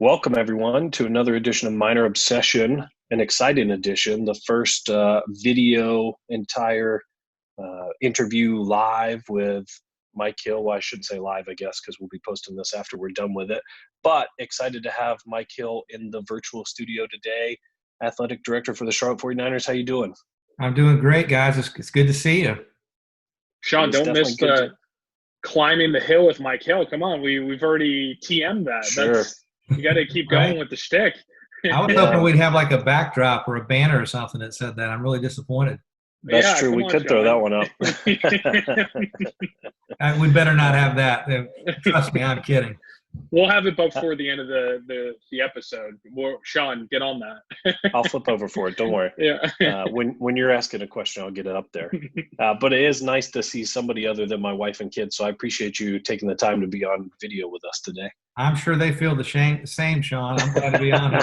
Welcome, everyone, to another edition of Minor Obsession, an exciting edition, the first video entire interview live with Mike Hill. Well, I shouldn't say live, I guess, because we'll be posting this after we're done with it. But excited to have Mike Hill in the virtual studio today, athletic director for the Charlotte 49ers. How you doing? I'm doing great, guys. It's good to see you. It Sean, is don't definitely miss good the to. climbing the hill with Mike Hill. Come on, we've already TM'd that. Sure. That's you got to keep Right? going with the shtick. I was hoping Yeah, we'd have like a backdrop or a banner or something that said that. I'm really disappointed. that's Yeah, true. come We on, could throw that Sean. one up. We better not have that. Trust me, I'm kidding. We'll have it before the end of the episode. Sean, get on that. I'll flip over for it. Don't worry. Yeah. When you're asking a question, I'll get it up there. But it is nice to see somebody other than my wife and kids. So I appreciate you taking the time to be on video with us today. I'm sure they feel the same, Sean. I'm glad to be on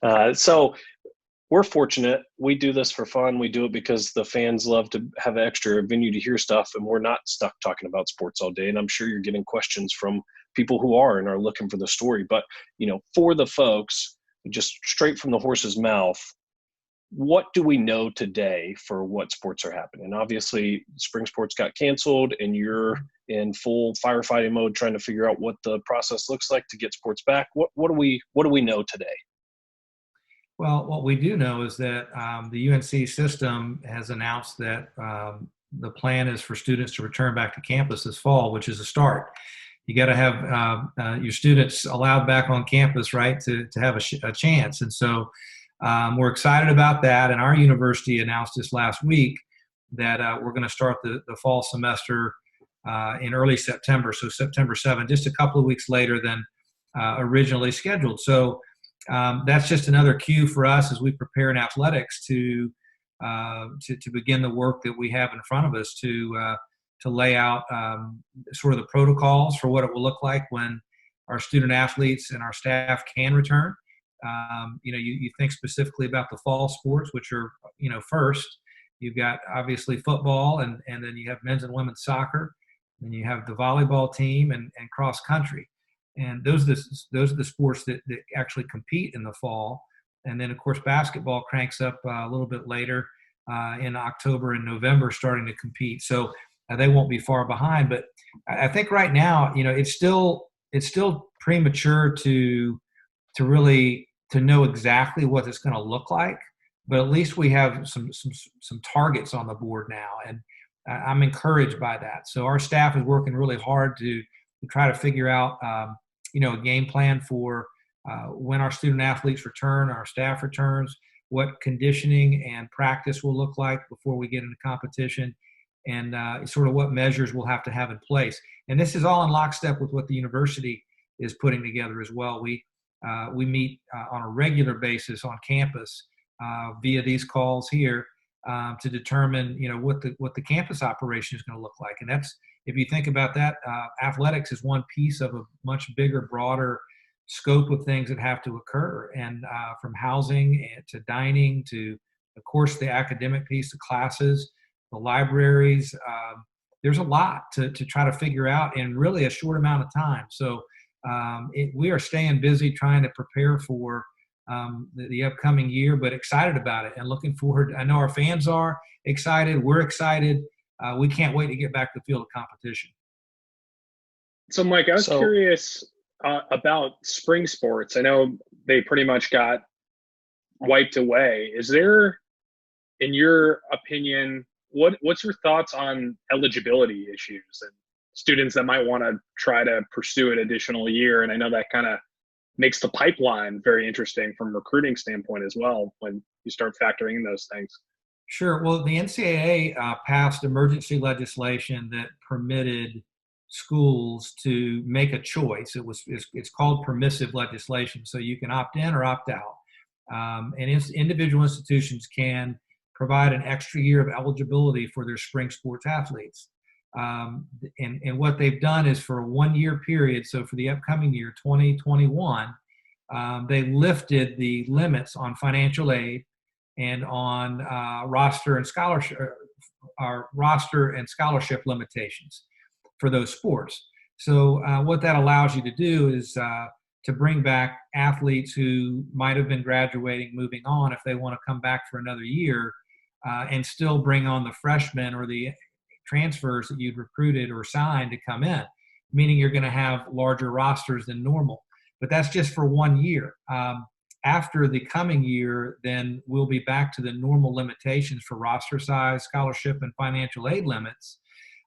here. So we're fortunate. We do this for fun. We do it because the fans love to have an extra venue to hear stuff, and we're not stuck talking about sports all day. And I'm sure you're getting questions from people who are and are looking for the story. But, for the folks, just straight from the horse's mouth, what do we know today for what sports are happening? Obviously, spring sports got canceled, and you're in full firefighting mode trying to figure out what the process looks like to get sports back. What do we know today? Well, what we do know is that the UNC system has announced that the plan is for students to return back to campus this fall, which is a start. You got to have your students allowed back on campus, right, to have a chance. And so we're excited about that. And our university announced this last week that we're going to start the fall semester in early September, so September 7th, just a couple of weeks later than originally scheduled. So that's just another cue for us as we prepare in athletics to begin the work that we have in front of us to lay out sort of the protocols for what it will look like when our student athletes and our staff can return. You think specifically about the fall sports, which are, first, you've got obviously football, and then you have men's and women's soccer, and you have the volleyball team and cross country. And those are the sports that actually compete in the fall. And then, of course, basketball cranks up a little bit later in October and November, starting to compete. So they won't be far behind. But I think right now, it's still premature to really to know exactly what it's going to look like. But at least we have some targets on the board now, and I'm encouraged by that. So our staff is working really hard to try to figure out a game plan for when our student athletes return, our staff returns, what conditioning and practice will look like before we get into competition, and sort of what measures we'll have to have in place. And this is all in lockstep with what the university is putting together as well. We meet on a regular basis on campus via these calls here to determine, what the campus operation is going to look like. And that's, if you think about that, athletics is one piece of a much bigger, broader scope of things that have to occur. And from housing to dining to, of course, the academic piece, the classes, the libraries, there's a lot to try to figure out in really a short amount of time. So we are staying busy trying to prepare for the upcoming year, but excited about it and looking forward. I know our fans are excited. We're excited. We can't wait to get back to the field of competition. So, Mike, I was curious about spring sports. I know they pretty much got wiped away. Is there, in your opinion, what's your thoughts on eligibility issues and students that might want to try to pursue an additional year? And I know that kind of makes the pipeline very interesting from a recruiting standpoint as well when you start factoring in those things. Sure. Well, the NCAA passed emergency legislation that permitted schools to make a choice. It's called permissive legislation, so you can opt in or opt out. And individual institutions can provide an extra year of eligibility for their spring sports athletes. And what they've done is for a 1 year period, so for the upcoming year, 2021, they lifted the limits on financial aid and on roster and scholarship limitations for those sports. So what that allows you to do is to bring back athletes who might have been graduating, moving on, if they want to come back for another year, and still bring on the freshmen or the transfers that you'd recruited or signed to come in, meaning you're going to have larger rosters than normal. But that's just for 1 year. After the coming year, then we'll be back to the normal limitations for roster size, scholarship, and financial aid limits.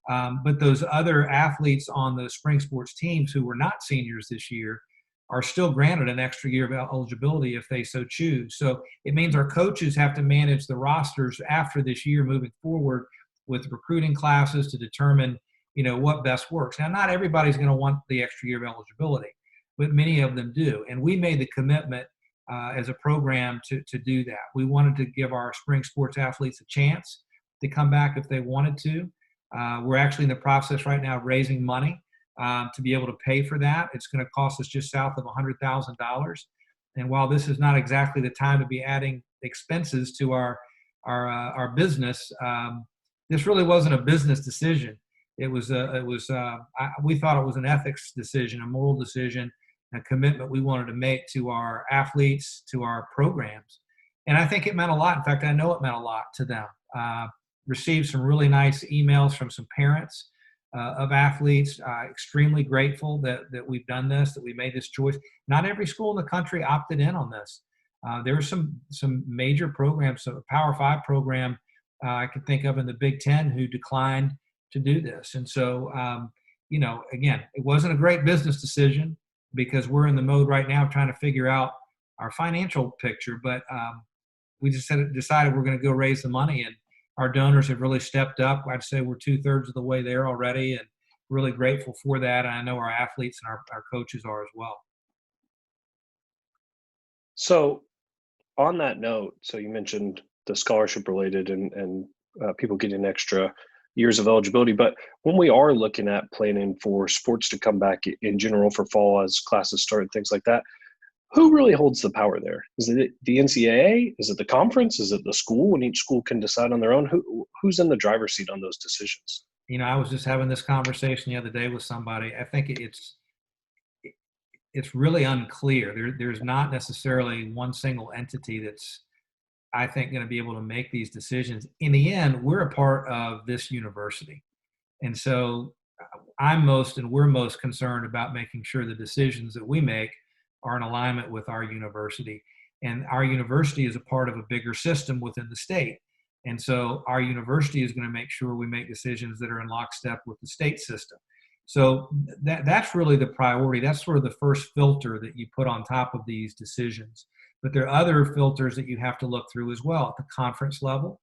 But those other athletes on the spring sports teams who were not seniors this year are still granted an extra year of eligibility if they so choose. So it means our coaches have to manage the rosters after this year moving forward with recruiting classes to determine, what best works. Now, not everybody's going to want the extra year of eligibility, but many of them do. And we made the commitment as a program to do that. We wanted to give our spring sports athletes a chance to come back if they wanted to. We're actually in the process right now of raising money to be able to pay for that. It's going to cost us just south of $100,000. And while this is not exactly the time to be adding expenses to our business, this really wasn't a business decision. We thought it was an ethics decision, a moral decision, a commitment we wanted to make to our athletes, to our programs. And I think it meant a lot. In fact, I know it meant a lot to them. Received some really nice emails from some parents of athletes, extremely grateful that we've done this, that we made this choice. Not every school in the country opted in on this. There were some major programs, so a Power 5 program I could think of in the Big Ten who declined to do this. And so, again, it wasn't a great business decision because we're in the mode right now of trying to figure out our financial picture. But we just decided we're going to go raise the money, and our donors have really stepped up. I'd say we're 2/3 of the way there already, and really grateful for that. And I know our athletes and our coaches are as well. So on that note, so you mentioned the scholarship related and people getting extra years of eligibility. But when we are looking at planning for sports to come back in general for fall as classes start and things like that, who really holds the power there? Is it the NCAA? Is it the conference? Is it the school? And each school can decide on their own. Who's in the driver's seat on those decisions? I was just having this conversation the other day with somebody. I think it's really unclear. There's not necessarily one single entity that's, I think, going to be able to make these decisions. In the end, we're a part of this university. And so we're most concerned about making sure the decisions that we make are in alignment with our university. And our university is a part of a bigger system within the state. And so our university is going to make sure we make decisions that are in lockstep with the state system. So that's really the priority. That's sort of the first filter that you put on top of these decisions. But there are other filters that you have to look through as well at the conference level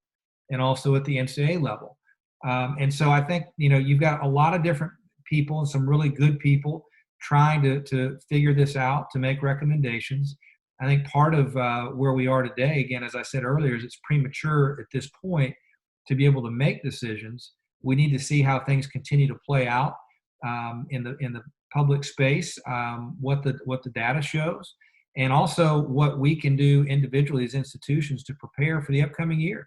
and also at the NCAA level. And so I think, you've got a lot of different people and some really good people trying to figure this out, to make recommendations. I think part of where we are today, again, as I said earlier, is it's premature at this point to be able to make decisions. We need to see how things continue to play out in the public space, what the data shows, and also what we can do individually as institutions to prepare for the upcoming year.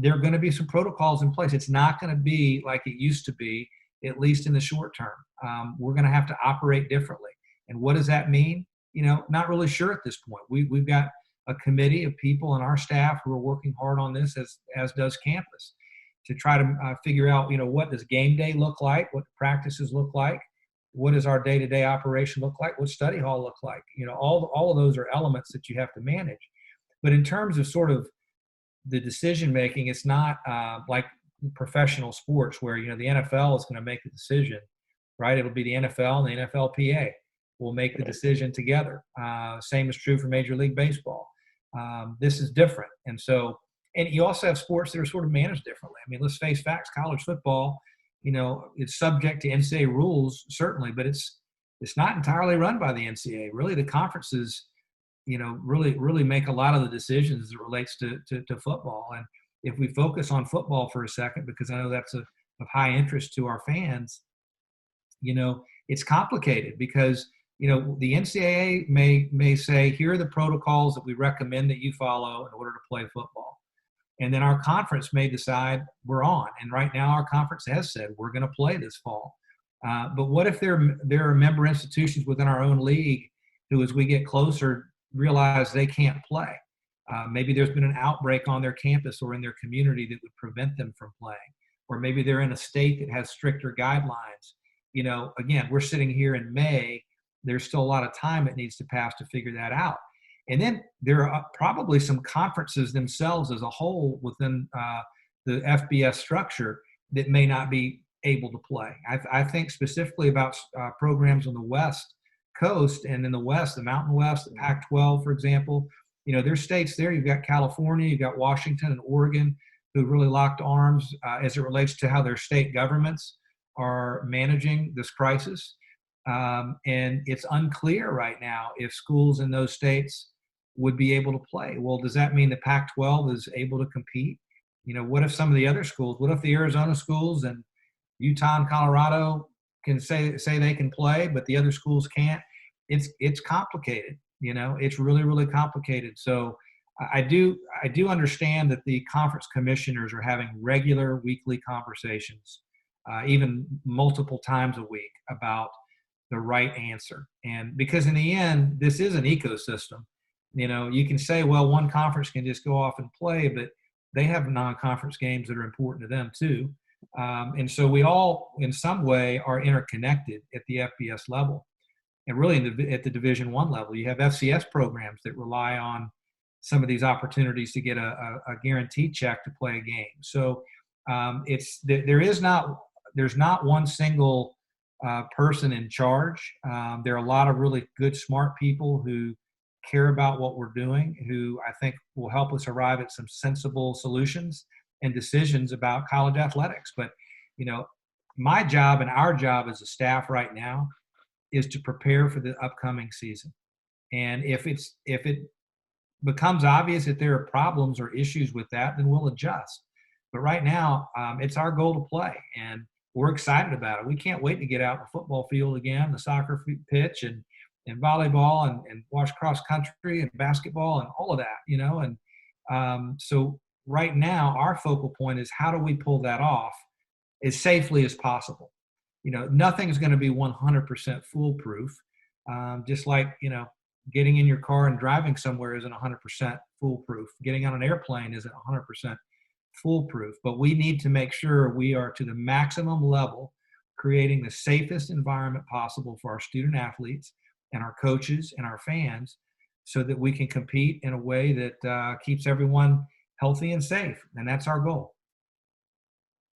There are going to be some protocols in place. It's not going to be like it used to be, at least in the short term. We're going to have to operate differently. And what does that mean? Not really sure at this point. We've got a committee of people on our staff who are working hard on this, as does campus, to try to figure out, what does game day look like? What practices look like? What does our day-to-day operation look like? What study hall look like? All of those are elements that you have to manage. But in terms of sort of the decision-making, it's not like professional sports where, the NFL is going to make the decision, right? It'll be the NFL and the NFLPA will make the decision together. Same is true for Major League Baseball. This is different. And you also have sports that are sort of managed differently. I mean, let's face facts, college football, it's subject to NCAA rules, certainly, but it's not entirely run by the NCAA. Really, the conferences, really make a lot of the decisions as it relates to football. And if we focus on football for a second, because I know that's of high interest to our fans, it's complicated because, the NCAA may say, here are the protocols that we recommend that you follow in order to play football. And then our conference may decide we're on. And right now our conference has said we're going to play this fall. But what if there are member institutions within our own league who, as we get closer, realize they can't play? Maybe there's been an outbreak on their campus or in their community that would prevent them from playing. Or maybe they're in a state that has stricter guidelines. Again, we're sitting here in May. There's still a lot of time that needs to pass to figure that out. And then there are probably some conferences themselves as a whole within the FBS structure that may not be able to play. I think specifically about programs on the West Coast and in the West, the Mountain West, the Pac-12, for example. There's states there. You've got California, you've got Washington and Oregon who really locked arms as it relates to how their state governments are managing this crisis. And it's unclear right now if schools in those states would be able to play. Well, does that mean the Pac-12 is able to compete? What if some of the other schools, what if the Arizona schools and Utah and Colorado can say they can play, but the other schools can't? It's complicated. It's really, really complicated. So I do understand that the conference commissioners are having regular weekly conversations, even multiple times a week, about the right answer. And because in the end, this is an ecosystem. You can say, well, one conference can just go off and play, but they have non-conference games that are important to them too. And so we all, in some way, are interconnected at the FBS level. And really at the Division I level, you have FCS programs that rely on some of these opportunities to get a guaranteed check to play a game. So there's not one single person in charge. There are a lot of really good, smart people who care about what we're doing, who I think will help us arrive at some sensible solutions and decisions about college athletics. But, my job and our job as a staff right now is to prepare for the upcoming season. And if it becomes obvious that there are problems or issues with that, then we'll adjust. But right now, it's our goal to play, and we're excited about it. We can't wait to get out in the football field again, the soccer pitch, and volleyball, and watch cross country and basketball and all of that, And so right now, our focal point is how do we pull that off as safely as possible? Nothing's going to be 100% foolproof. Just like, getting in your car and driving somewhere isn't 100% foolproof. Getting on an airplane isn't 100% foolproof. But we need to make sure we are to the maximum level, creating the safest environment possible for our student athletes and our coaches and our fans, so that we can compete in a way that keeps everyone healthy and safe. And that's our goal.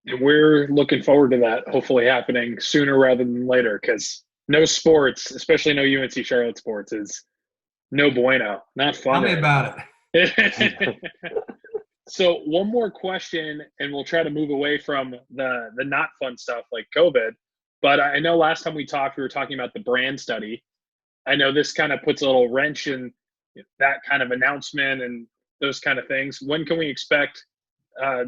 And we're looking forward to that hopefully happening sooner rather than later, because no sports, especially no UNC Charlotte sports, is no bueno. Not fun. Tell me about it. So one more question, and we'll try to move away from the not fun stuff like COVID. But I know last time we talked, we were talking about the brand study. I know this kind of puts a little wrench in that kind of announcement and those kind of things. When can we expect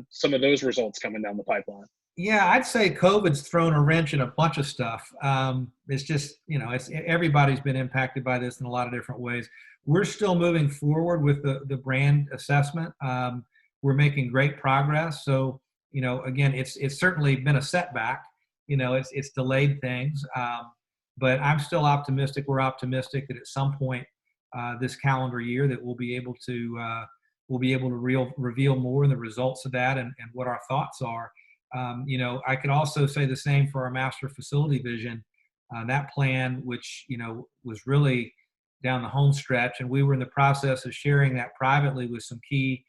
some of those results coming down the pipeline? Yeah, I'd say COVID's thrown a wrench in a bunch of stuff. It's just, everybody's been impacted by this in a lot of different ways. We're still moving forward with the brand assessment. We're making great progress. So, again, it's certainly been a setback. It's delayed things. But I'm still optimistic. We're optimistic that at some point this calendar year that we'll be able to reveal more in the results of that and what our thoughts are. I could also say the same for our master facility vision. That plan, which was really down the home stretch, and we were in the process of sharing that privately with some key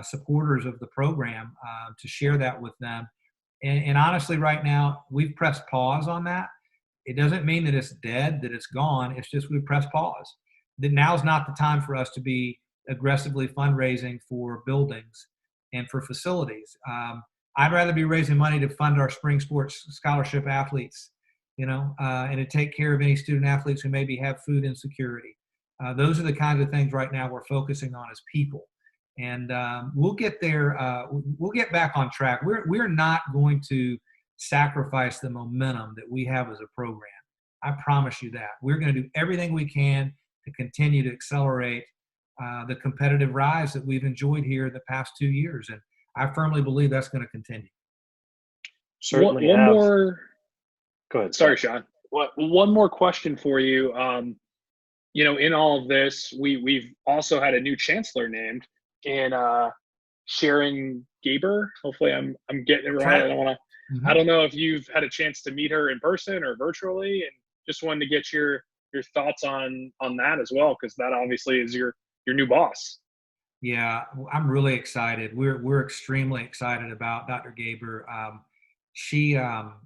supporters of the program to share that with them. And honestly, right now we've pressed pause on that. It doesn't mean that it's dead, that it's gone. It's just we've pressed pause. That now's not the time for us to be aggressively fundraising for buildings and for facilities. I'd rather be raising money to fund our spring sports scholarship athletes, and to take care of any student athletes who maybe have food insecurity. Those are the kinds of things right now we're focusing on as people. And we'll get there. We'll get back on track. We're not going to sacrifice the momentum that we have as a program. I promise you that. We're going to do everything we can to continue to accelerate the competitive rise that we've enjoyed here the past 2 years. And I firmly believe that's going to continue. Certainly. One more. Go ahead. Sorry, Sean. One more question for you. In all of this, we've also had a new chancellor named, and Sharon Gaber. Hopefully, I'm getting it right. I don't know if you've had a chance to meet her in person or virtually, and just wanted to get your thoughts on that as well, because that obviously is your new boss. Yeah, I'm really excited. We're extremely excited about Dr. Gaber.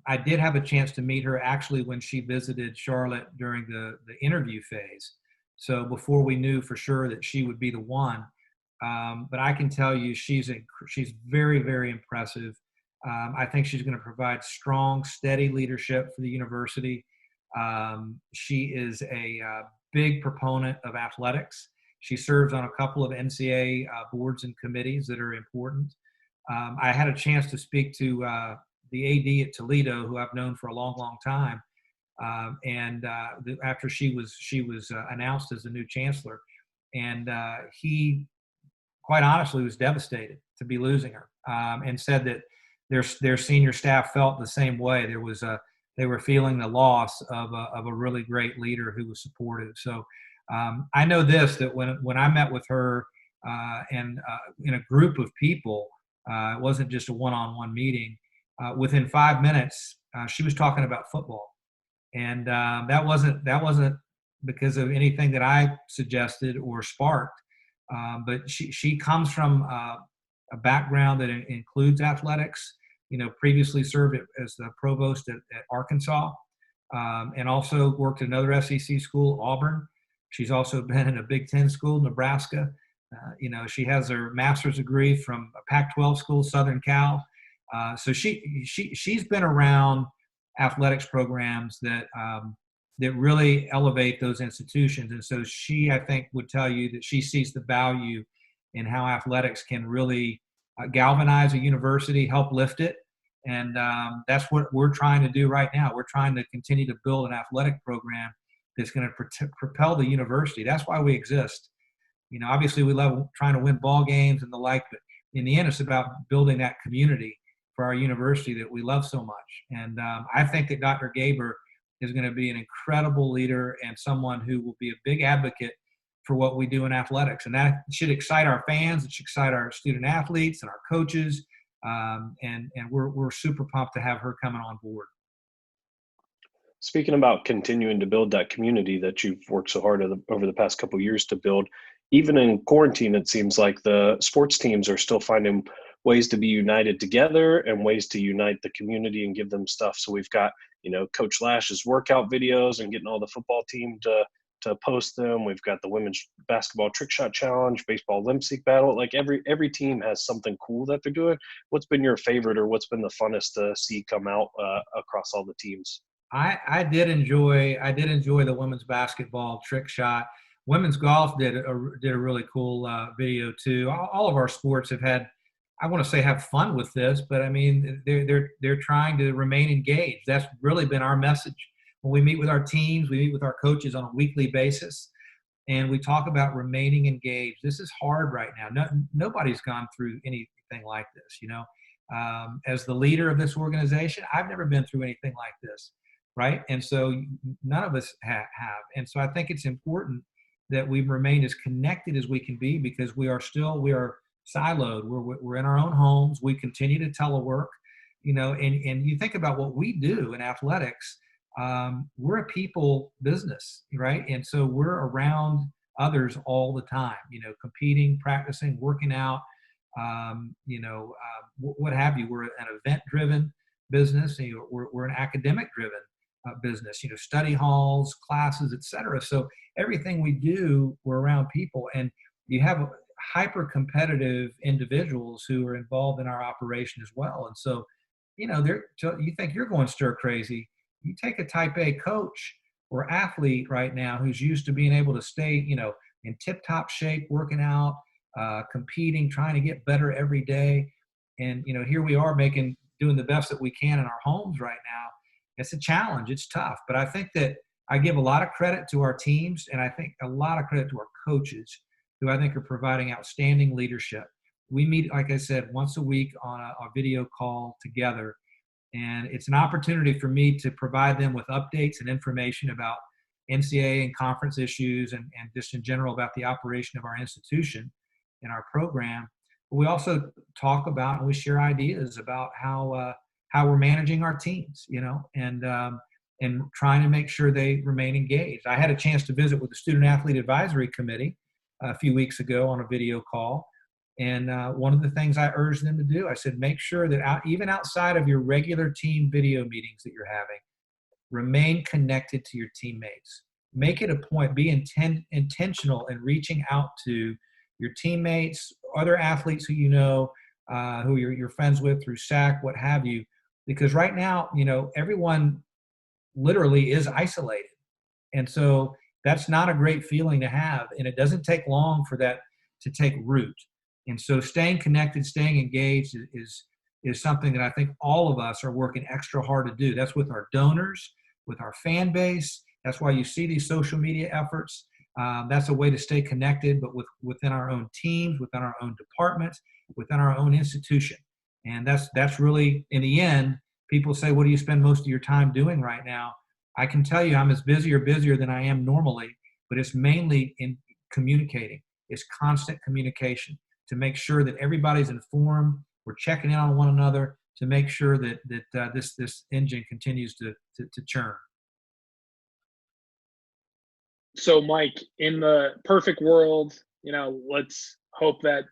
I did have a chance to meet her actually when she visited Charlotte during the interview phase. So before we knew for sure that she would be the one, but I can tell you she's very, very impressive. I think she's going to provide strong, steady leadership for the university. She is a big proponent of athletics. She serves on a couple of NCAA boards and committees that are important. I had a chance to speak to the AD at Toledo, who I've known for a long, long time. After she was announced as the new chancellor, and he, quite honestly, was devastated to be losing her, and said that their senior staff felt the same way. They were feeling the loss of a really great leader who was supportive. So I know this, that when I met with her and in a group of people, it wasn't just a one-on-one meeting. Within 5 minutes, she was talking about football, and that wasn't because of anything that I suggested or sparked. But she comes from a background that includes athletics. Previously served as the provost at Arkansas, and also worked at another SEC school, Auburn. She's also been in a Big Ten school, Nebraska. She has her master's degree from a Pac-12 school, Southern Cal. So she's been around athletics programs that really elevate those institutions. And so she, I think, would tell you that she sees the value in how athletics can really galvanize a university, help lift it. And that's what we're trying to do right now. We're trying to continue to build an athletic program that's going to propel the university. That's why we exist. Obviously we love trying to win ball games and the like, but in the end, it's about building that community for our university that we love so much. And I think that Dr. Gaber is going to be an incredible leader and someone who will be a big advocate for what we do in athletics. And that should excite our fans. It should excite our student athletes and our coaches. And we're super pumped to have her coming on board. Speaking about continuing to build that community that you've worked so hard over the past couple of years to build, even in quarantine, it seems like the sports teams are still finding ways to be united together and ways to unite the community and give them stuff. So we've got, Coach Lash's workout videos and getting all the football team to post them. We've got the women's basketball trick shot challenge, baseball limp seek battle. Like every team has something cool that they're doing. What's been your favorite, or what's been the funnest to see come out across all the teams? I did enjoy the women's basketball trick shot. Women's golf did a really cool video too. All of our sports have had, I want to say, have fun with this, but I mean they're trying to remain engaged. That's really been our message. When we meet with our teams, we meet with our coaches on a weekly basis, and we talk about remaining engaged. This is hard right now. Nobody's gone through anything like this. As the leader of this organization, I've never been through anything like this. Right. And so none of us have. And so I think it's important that we remain as connected as we can be, because we are siloed. We're in our own homes. We continue to telework, and you think about what we do in athletics. We're a people business, right? And so we're around others all the time, competing, practicing, working out, what have you. We're an event-driven business. We're an academic-driven business, study halls, classes, etc. So everything we do, we're around people, and you have hyper competitive individuals who are involved in our operation as well. And so, you think you're going stir crazy. You take a type A coach or athlete right now who's used to being able to stay, in tip top shape, working out, competing, trying to get better every day. And, here we are doing the best that we can in our homes right now. It's a challenge. It's tough. But I think that I give a lot of credit to our teams, and I think a lot of credit to our coaches, who I think are providing outstanding leadership. We meet, like I said, once a week on a video call together, And it's an opportunity for me to provide them with updates and information about NCAA and conference issues and just in general about the operation of our institution and our program. But we also talk about and we share ideas about how we're managing our teams, and trying to make sure they remain engaged. I had a chance to visit with the Student Athlete Advisory Committee a few weeks ago on a video call. And one of the things I urged them to do, I said, make sure that even outside of your regular team video meetings that you're having, remain connected to your teammates. Make it a point, be intentional in reaching out to your teammates, other athletes who who you're friends with through SAC, what have you. Because right now, everyone literally is isolated. And so that's not a great feeling to have. And it doesn't take long for that to take root. And so staying connected, staying engaged is something that I think all of us are working extra hard to do. That's with our donors, with our fan base. That's why you see these social media efforts. That's a way to stay connected, but within our own teams, within our own departments, within our own institution. And that's really, in the end, people say, what do you spend most of your time doing right now? I can tell you I'm as busy or busier than I am normally, but it's mainly in communicating. It's constant communication to make sure that everybody's informed. We're checking in on one another to make sure that this engine continues to churn. So, Mike, in the perfect world, let's hope that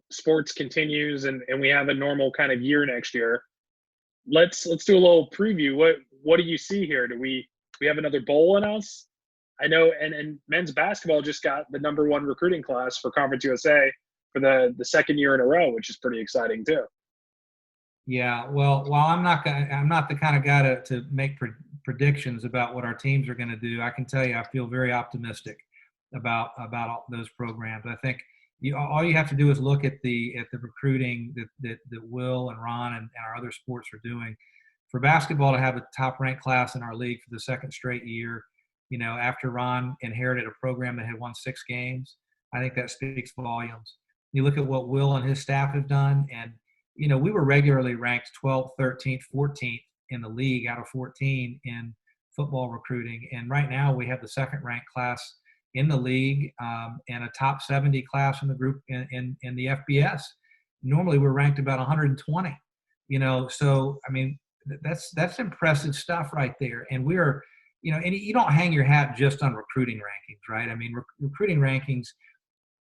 sports continues and we have a normal kind of year next year. Let's do a little preview. What do you see here? Do we have another bowl announced? I know, and men's basketball just got the #1 recruiting class for Conference USA for the second year in a row, which is pretty exciting too. Yeah, well, while I'm not the kind of guy to make predictions about what our teams are going to do, I can tell you I feel very optimistic about all those programs. I think all you have to do is look at the recruiting that Will and Ron and our other sports are doing. For basketball to have a top-ranked class in our league for the second straight year, after Ron inherited a program that had won 6 games, I think that speaks volumes. You look at what Will and his staff have done, and we were regularly ranked 12th, 13th, 14th in the league out of 14 in football recruiting. And right now we have the second-ranked class in the league and a top 70 class in the group in the FBS. Normally we're ranked about 120. So I mean that's impressive stuff right there. And we're, and you don't hang your hat just on recruiting rankings, right? I mean, recruiting rankings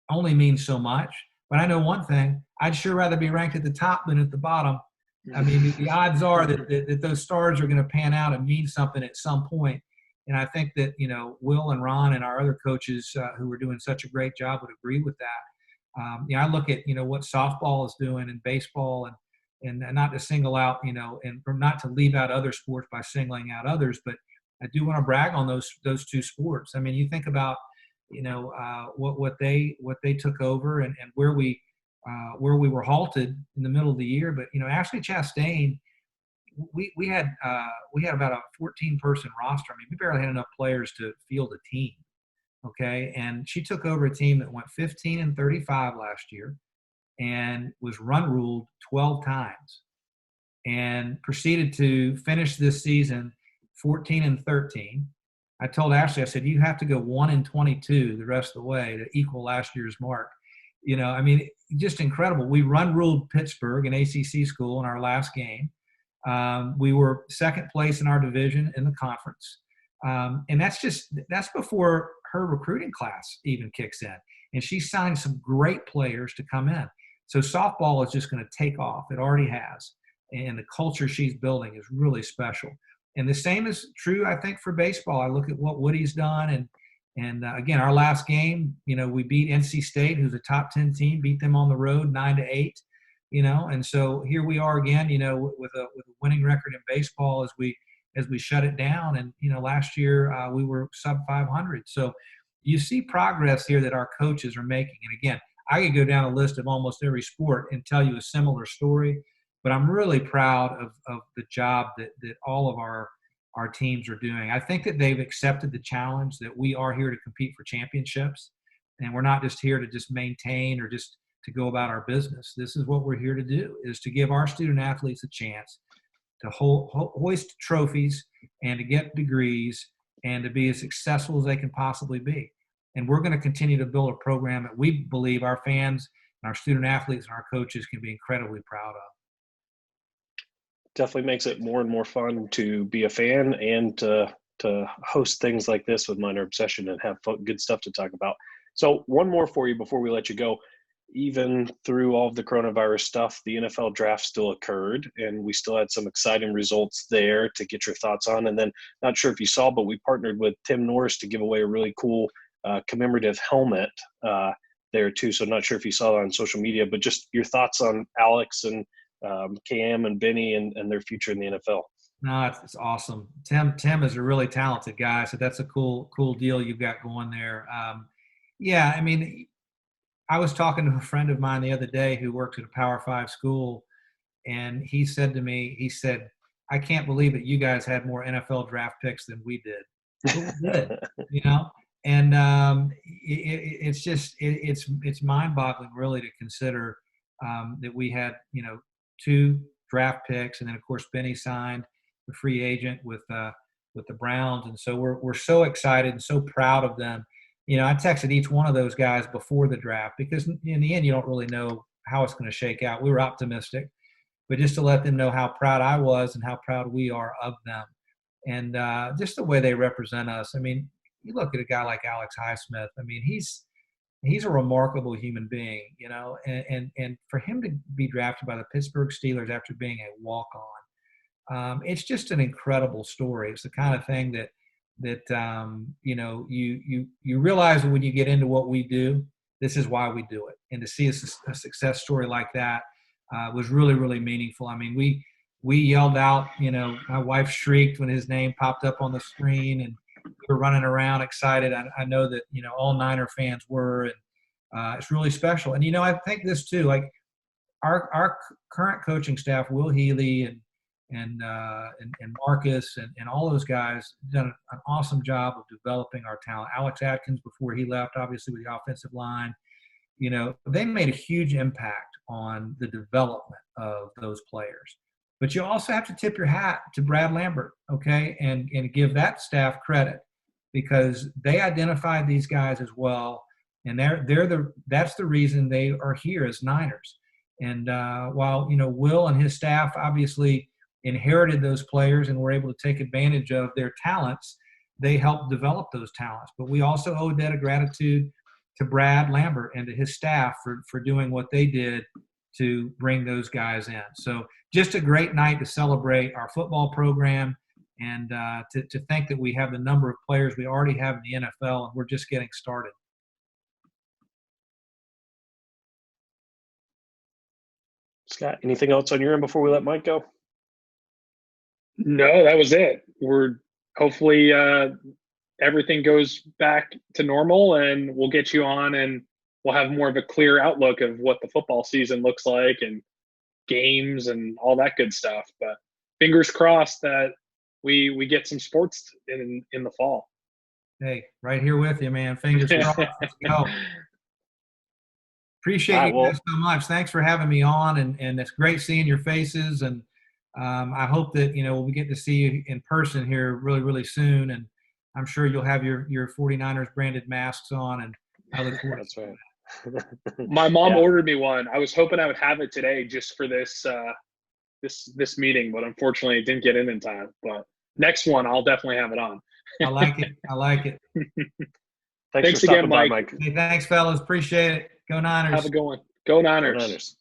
only mean so much. But I know one thing, I'd sure rather be ranked at the top than at the bottom. I mean, the odds are that those stars are going to pan out and mean something at some point. And I think that, Will and Ron and our other coaches who are doing such a great job would agree with that. I look at, what softball is doing and baseball and not to single out, and not to leave out other sports by singling out others, but I do want to brag on those two sports. I mean, you think about, what they took over and where we were halted in the middle of the year. But Ashley Chastain, we had about a 14-person roster. I mean, we barely had enough players to field a team. Okay, and she took over a team that went 15-35 last year, and was run ruled 12 times, and proceeded to finish this season 14-13. I told Ashley, I said, you have to go 1-22 the rest of the way to equal last year's mark. I mean, just incredible. We run ruled Pittsburgh, an ACC school, in our last game. We were second place in our division in the conference. And that's before her recruiting class even kicks in. And she signed some great players to come in. So softball is just going to take off. It already has. And the culture she's building is really special. And the same is true, I think, for baseball. I look at what Woody's done, and again, our last game, we beat NC State, who's a top 10 team, beat them on the road 9-8, and so here we are again, with a winning record in baseball as we shut it down. And last year we were sub 500. So you see progress here that our coaches are making. And again, I could go down a list of almost every sport and tell you a similar story. But I'm really proud of the job that all of our teams are doing. I think that they've accepted the challenge that we are here to compete for championships, and we're not just here to just maintain or just to go about our business. This is what we're here to do, is to give our student athletes a chance hoist trophies and to get degrees and to be as successful as they can possibly be. And we're going to continue to build a program that we believe our fans and our student athletes and our coaches can be incredibly proud of. Definitely makes it more and more fun to be a fan and to host things like this with Minor Obsession and have good stuff to talk about. So one more for you before we let you go. Even through all of the coronavirus stuff, the NFL draft still occurred, and we still had some exciting results there to get your thoughts on. And then, not sure if you saw, but we partnered with Tim Norris to give away a really cool commemorative helmet there too. So not sure if you saw it on social media, but just your thoughts on Alex and Cam and Benny and their future in the NFL. No, it's awesome. Tim is a really talented guy, so that's a cool deal you've got going there. Yeah, I mean, I was talking to a friend of mine the other day who works at a Power 5 school, and he said to me, he said, I can't believe that you guys had more NFL draft picks than we did. But we did, you know? And it's just, it's mind-boggling really to consider that we had, 2 draft picks, and then of course Benny signed the free agent with the Browns, and so we're so excited and so proud of them. I texted each one of those guys before the draft because in the end, you don't really know how it's going to shake out. We were optimistic, but just to let them know how proud I was and how proud we are of them. And just the way they represent us. I mean, you look at a guy like Alex Highsmith. I mean, he's a remarkable human being, and for him to be drafted by the Pittsburgh Steelers after being a walk-on, it's just an incredible story. It's the kind of thing that you realize when you get into what we do, this is why we do it. And to see a success story like that was really, really meaningful. I mean, we yelled out, my wife shrieked when his name popped up on the screen, and we were running around excited. I know that, all Niner fans were, and it's really special. And, I think this too, like our current coaching staff, Will Healy and Marcus and all those guys done an awesome job of developing our talent. Alex Atkins, before he left, obviously with the offensive line, they made a huge impact on the development of those players. But you also have to tip your hat to Brad Lambert, okay, and give that staff credit because they identified these guys as well, and that's the reason they are here as Niners. And while Will and his staff obviously inherited those players and were able to take advantage of their talents, they helped develop those talents. But we also owe a debt of gratitude to Brad Lambert and to his staff for doing what they did to bring those guys in. So just a great night to celebrate our football program and to think that we have the number of players we already have in the NFL, and we're just getting started. Scott, anything else on your end before we let Mike go? No, that was it. We're hopefully everything goes back to normal, and we'll get you on, and we'll have more of a clear outlook of what the football season looks like and games and all that good stuff. But fingers crossed that we get some sports in the fall. Hey, right here with you, man. Fingers crossed. Let's go. Appreciate you guys so much. Thanks for having me on, and it's great seeing your faces. And I hope that we get to see you in person here really, really soon. And I'm sure you'll have your 49ers branded masks on, and I look forward. That's right. My mom ordered me one. I was hoping I would have it today just for this this meeting, but unfortunately it didn't get in time. But next one, I'll definitely have it on. I like it. Thanks again, Mike. Hey, thanks, fellas. Appreciate it. Go Niners. Have a good one. Go Niners. Go Niners.